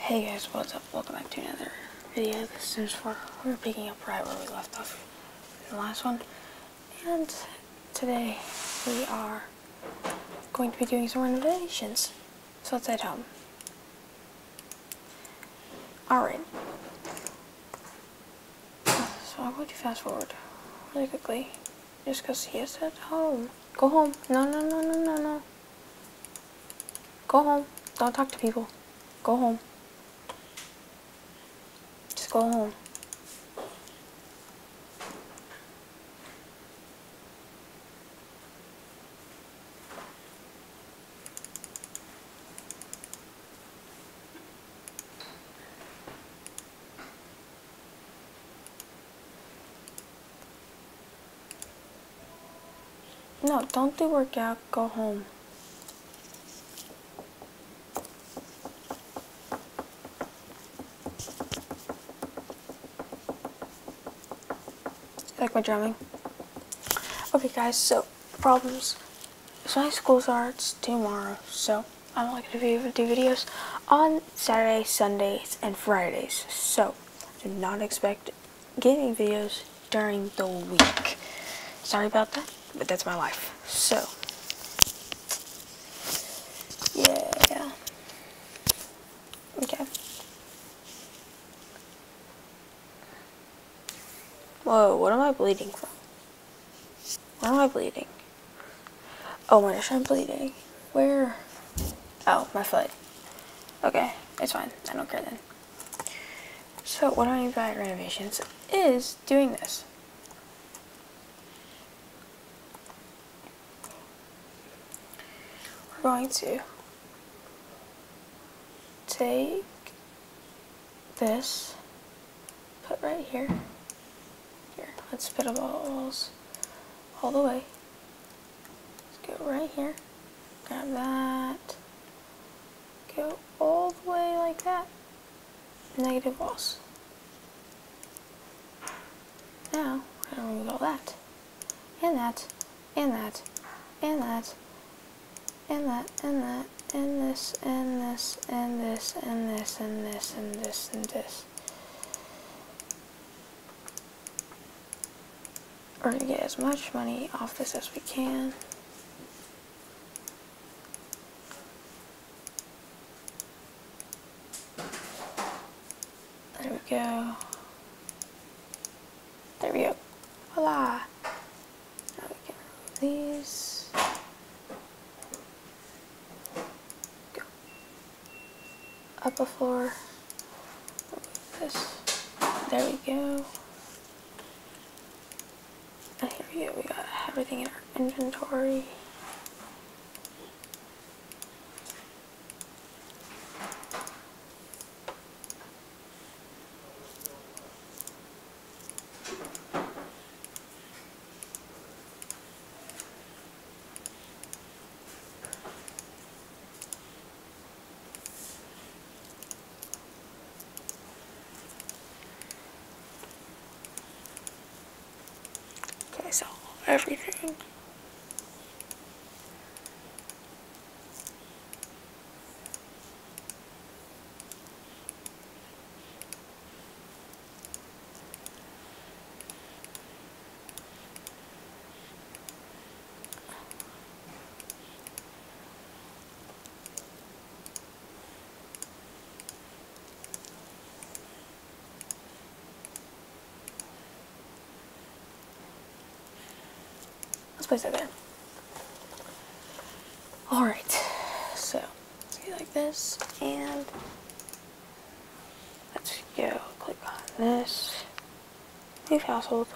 Hey guys, what's up? Welcome back to another video. This is Sims 4. We're picking up right where we left off in the last one. And today we are going to be doing some renovations. So let's head home. Alright. So I'm going to fast forward really quickly. Just because he is at home. Go home. No. Go home. Don't talk to people. Go home. Just go home. No, don't do workout. Go home. Like my drumming. Okay guys, so problems. So my school starts tomorrow, so I'm not going to do videos on Saturdays, Sundays, and Fridays. So do not expect gaming videos during the week. Sorry about that, but that's my life. So yeah. Okay. Whoa, what am I bleeding from? Where am I bleeding? Oh my gosh, I'm bleeding. Where? Oh, my foot. Okay, it's fine. I don't care then. So what I mean by renovations is doing this. We're going to take this, put right here. Here, let's spit up balls all the way. Let's go right here. Grab that. Go all the way like that. Negative walls. Now, we're going to remove all that. And that. And that. And that. And that. And that. And this. And this. And this. And this. And this. And this. And this. We're going to get as much money off this as we can. There we go. There we go. Voila! Now we can remove these. Go up a floor. Remove this. There we go. And here we go. We got everything in our inventory. Okay, so everything. Let's place it there. Alright, so let's get like this, and let's go click on this. Leave household.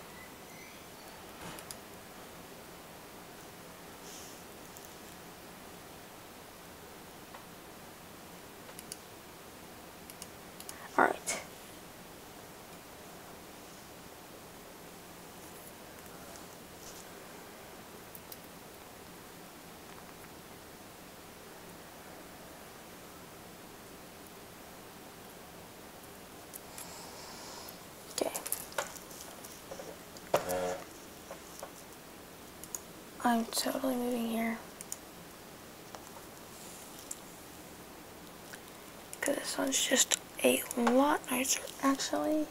Alright. Okay. I'm totally moving here. Because this one's just a lot nicer, actually.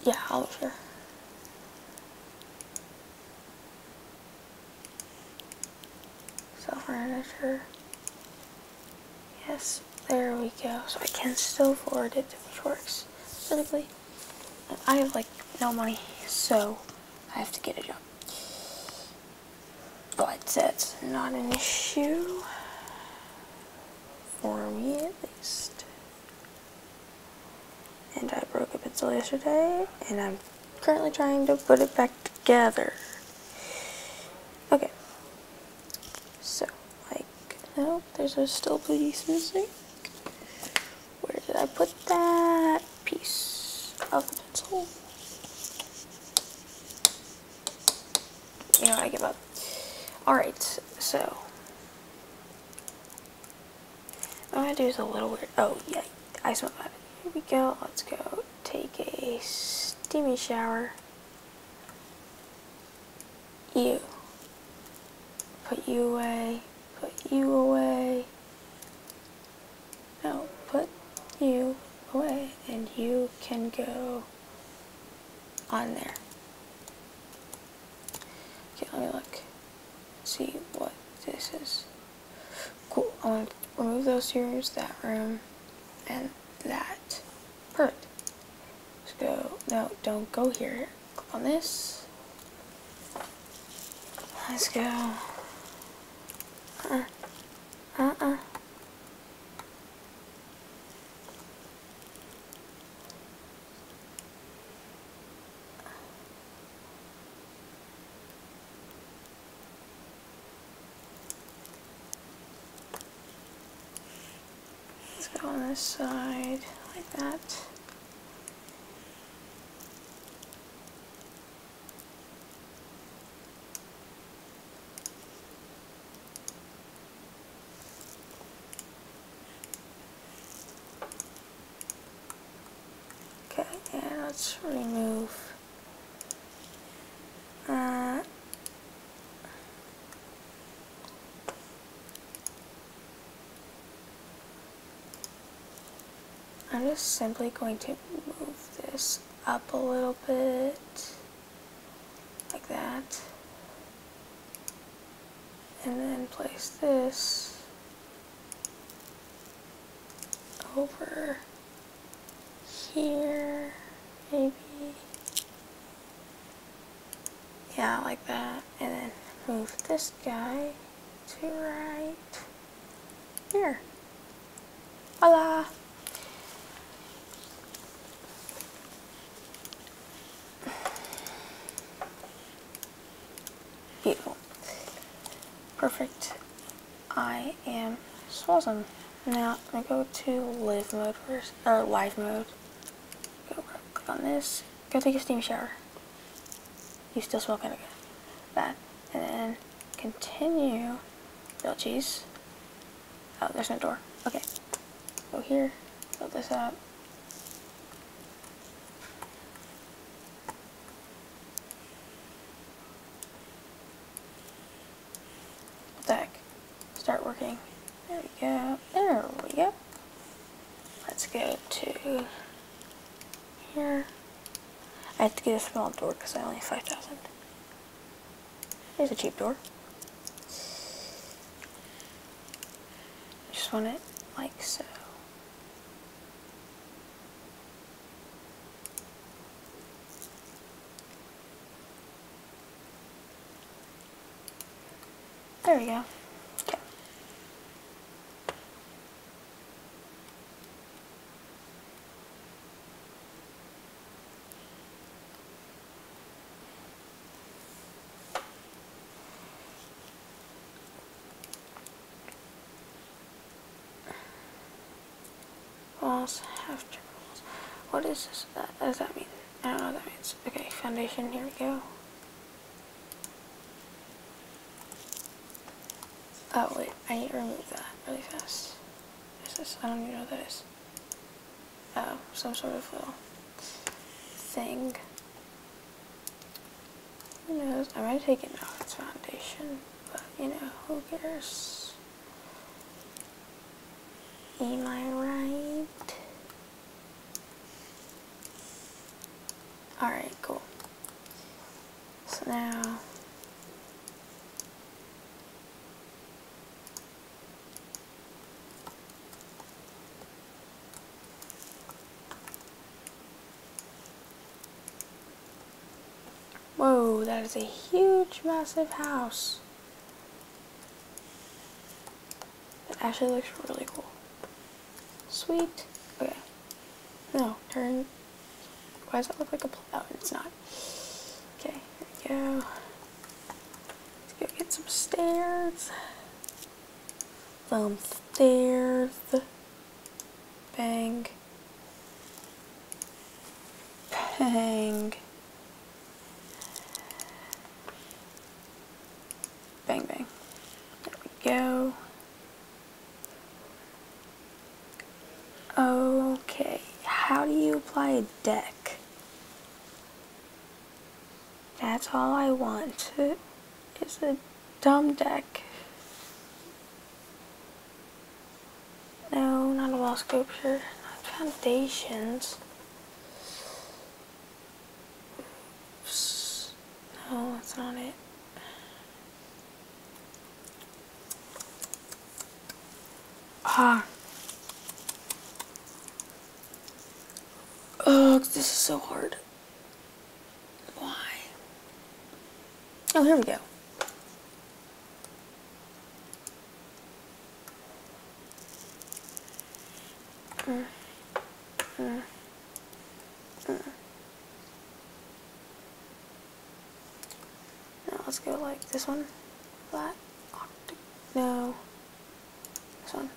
Yeah, I'll be sure. Self-furniture. Yes, there we go. So I can still forward it, which works perfectly. And I have like no money, so I have to get a job. But that's not an issue. For me, at least. And I broke a pencil yesterday, and I'm currently trying to put it back together. Okay. So, like, no, there's a still piece missing. Where did I put that piece of the pencil? You know what, I give up. Alright, so what I'm gonna do is a little weird. Oh, yeah, I smell that. Here we go. Let's go take a steamy shower. You. Put you away. Put you away. No, put you away. And you can go on there. Okay, let me look. See what this is. Cool. I want to remove those two rooms, that room, and that. Perfect. Let's go. No, don't go here. Click on this. Let's go. Let's go on this side, like that. Okay, and let's remove I'm just simply going to move this up a little bit, like that, and then place this over here, maybe, yeah, like that, and then move this guy to right here. Voila! Beautiful. Perfect. I am awesome. Now I'm gonna go to live mode first, or live mode. Go click on this. Go take a steam shower. You still smell kind of good. That, and then continue. Grilled cheese. Oh, there's no door. Okay. Go here. Fill this up. What the heck? Start working. There we go. There we go. Let's go to here. I have to get a small door because I only have 5,000. Here's a cheap door. Just want it like so. There we go. Okay. Walls have terminals. What is this? What does that mean? I don't know what that means. Okay, foundation, here we go. Oh wait, I need to remove that really fast. What is this? I don't even know what that is. Oh, some sort of little thing. Who knows? I might have taken off its foundation, but you know, who cares? Am I right? Alright, cool. So now, whoa, that is a huge, massive house. It actually looks really cool. Sweet. Okay. No, turn. Why does it look like a plow? It's not. Okay, here we go. Let's go get some stairs. Some stairs. Bang. Bang. Bang, bang. There we go. Okay, how do you apply a deck? That's all I want. It's a dumb deck. No, not a wall sculpture. Not foundations. Oops. No, that's not it. Ah. Oh, this is so hard. Why? Oh, here we go. Now let's go like this one. Flat. No. This one.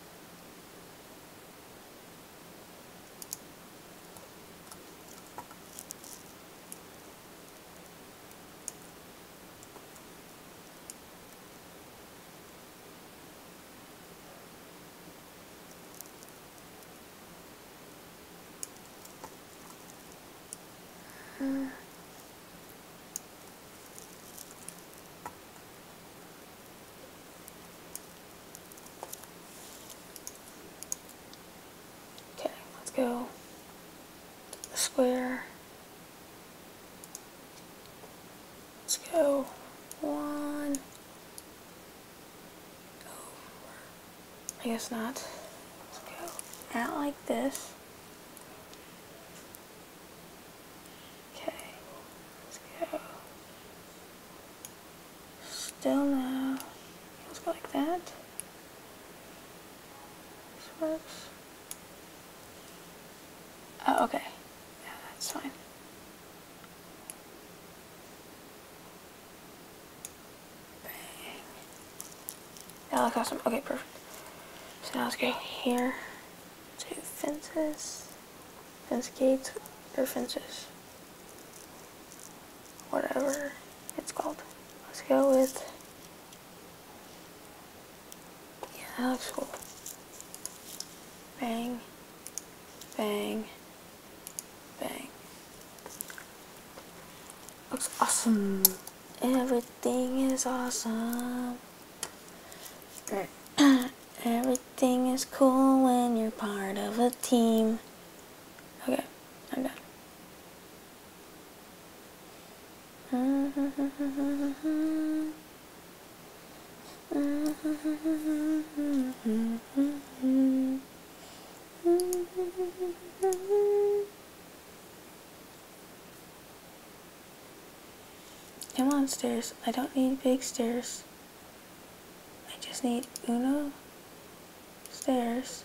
Okay, let's go. Square. Let's go. One. Over. I guess not. Let's go out like this. Okay. Let's go. Still no. Let's go like that. This works. Oh, okay. Yeah, that's fine. Bang. That looks awesome. Okay, perfect. So now let's go here to fences. Fence gates or fences. Whatever it's called. Let's go with. Yeah, that looks cool. Bang. Bang. Bang. Looks awesome. Everything is awesome. Everything is cool when you're part of a team. Okay, I'm done. Come on, stairs. I don't need big stairs. I just need Uno stairs.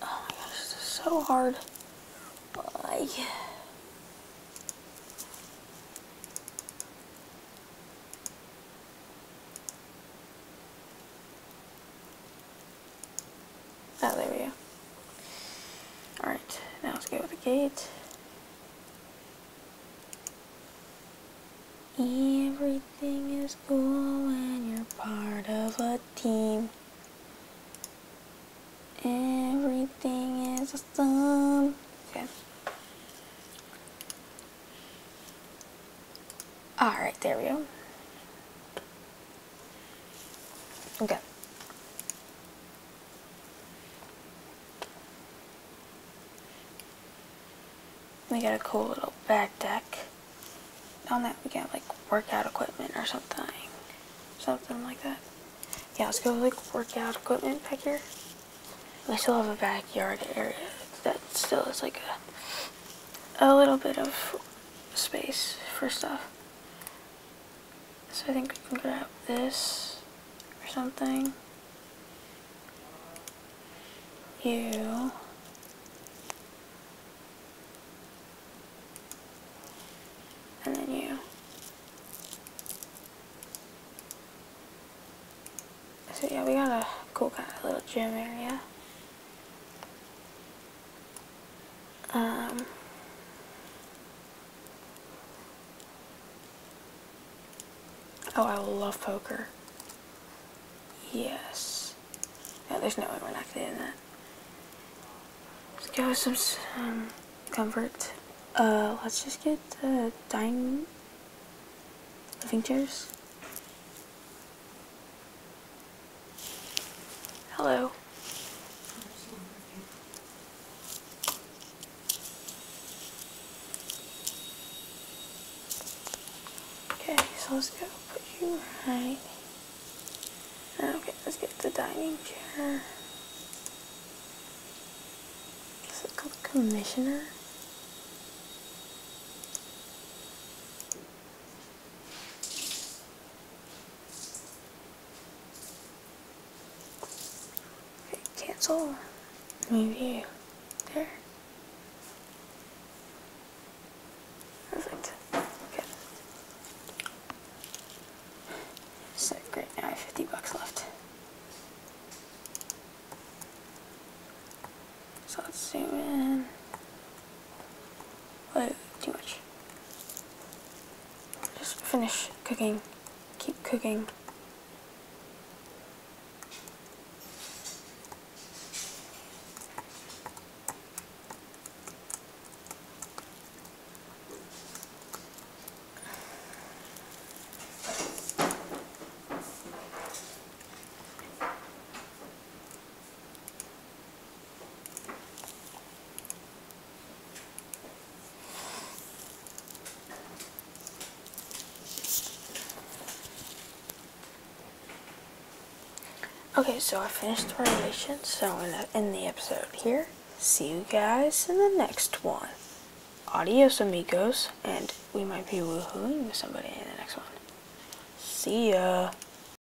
Oh my gosh, this is so hard. Why? Oh, there we go. Alright, now let's go with the gate. Everything is cool when you're part of a team. Everything is awesome. Okay. Alright, there we go. Okay. We got a cool little back deck. On that we got like workout equipment or something. Something like that. Yeah, let's go like workout equipment back here. We still have a backyard area that still is like a little bit of space for stuff. So I think we can grab this or something. You. And then you. So yeah, we got a cool kind of little gym area. Oh, I love poker. Yes. No, there's no way we're not doing that. Let's go with some comfort. Let's just get the dining living chairs. Hello. Okay, so let's go put you right. Okay, let's get the dining chair. Is it called Commissioner? Okay, cancel. Move you. There. Perfect. Okay. So great, now I have $50 left. So let's zoom in. Wait, too much. Just finish cooking. Keep cooking. Okay, so I finished the renovation, so I'm going to end the episode here. See you guys in the next one. Adios, amigos, and we might be woohooing with somebody in the next one. See ya.